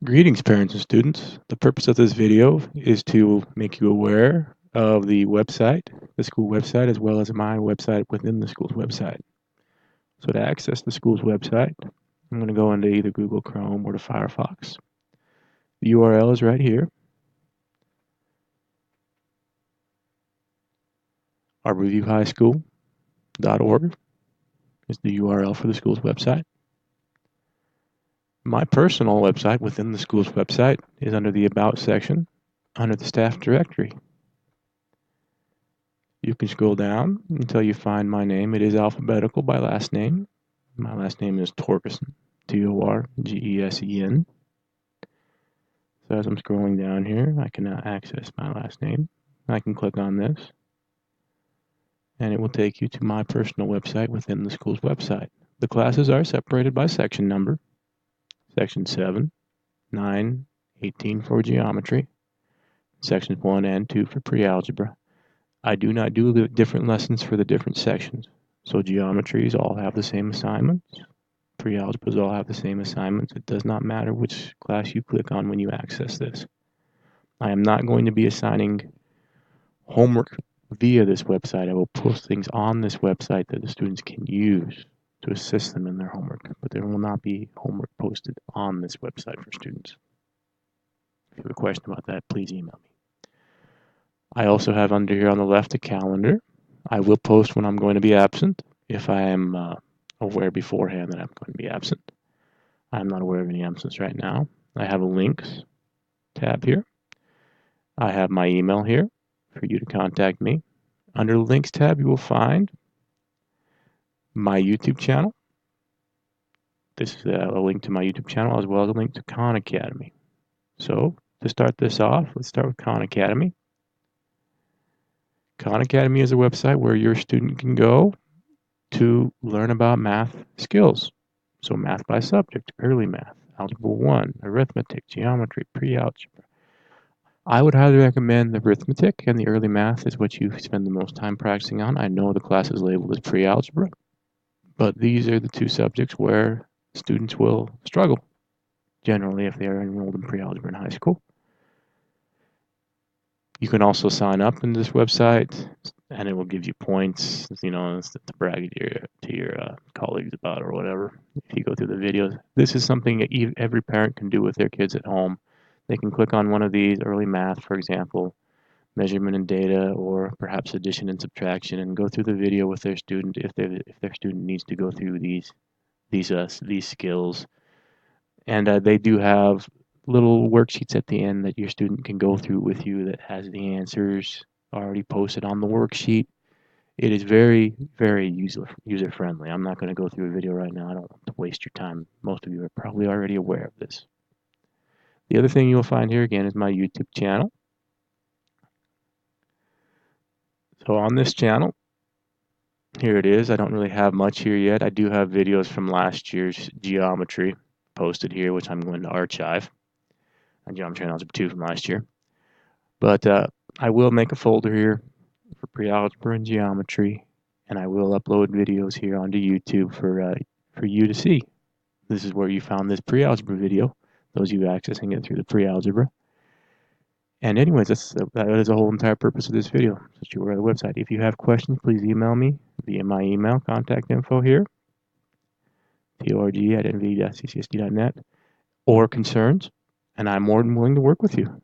Greetings, parents and students. The purpose of this video is to make you aware of the website, the school website, as well as my website within the school's website. So to access the school's website, I'm going to go into either Google Chrome or to Firefox. The URL is right here. arborviewhighschool.org is the URL for the school's website. My personal website within the school's website is under the About section, under the staff directory. You can scroll down until you find my name. It is alphabetical by last name. My last name is Torgersen, T-O-R-G-E-S-E-N. So as I'm scrolling down here, I can now access my last name. I can click on this, and it will take you to my personal website within the school's website. The classes are separated by section number. Section 7, 9, 18 for geometry, sections 1 and 2 for pre-algebra. I do not do the different lessons for the different sections. So geometries all have the same assignments. Pre-algebras all have the same assignments. It does not matter which class you click on when you access this. I am not going to be assigning homework via this website. I will post things on this website that the students can use to assist them in their homework, but there will not be homework posted on this website for students. If you have a question about that, please email me. I also have under here on the left a calendar. I will post when I'm going to be absent if I am aware beforehand that I'm going to be absent. I'm not aware of any absence right now. I have a links tab here. I have my email here for you to contact me. Under the links tab, you will find my YouTube channel. This is a link to my YouTube channel as well as a link to Khan Academy. So to start this off, let's start with Khan Academy. Khan Academy is a website where your student can go to learn about math skills. So math by subject, early math, algebra 1, arithmetic, geometry, pre-algebra. I would highly recommend the arithmetic and the early math is what you spend the most time practicing on. I know the class is labeled as pre-algebra, but these are the two subjects where students will struggle, generally if they are enrolled in pre-algebra in high school. You can also sign up in this website, and it will give you points, to brag to your colleagues about or whatever. If you go through the videos, this is something that every parent can do with their kids at home. They can click on one of these, early math, for example, measurement and data, or perhaps addition and subtraction, and go through the video with their student if their student needs to go through these skills. And they do have little worksheets at the end that your student can go through with you that has the answers already posted on the worksheet. It is very, very user friendly. I'm not going to go through a video right now. I don't want to waste your time. Most of you are probably already aware of this. The other thing you'll find here again is my YouTube channel. So on this channel, here it is. I don't really have much here yet. I do have videos from last year's geometry posted here, which I'm going to archive. And geometry and algebra 2 from last year. But I will make a folder here for pre-algebra and geometry, and I will upload videos here onto YouTube for you to see. This is where you found this pre-algebra video, those of you accessing it through the pre-algebra. And anyways, that is the whole entire purpose of this video, so you were at the website. If you have questions, please email me via my email, contact info here, torg@nv.ccsd.net, or concerns, and I'm more than willing to work with you.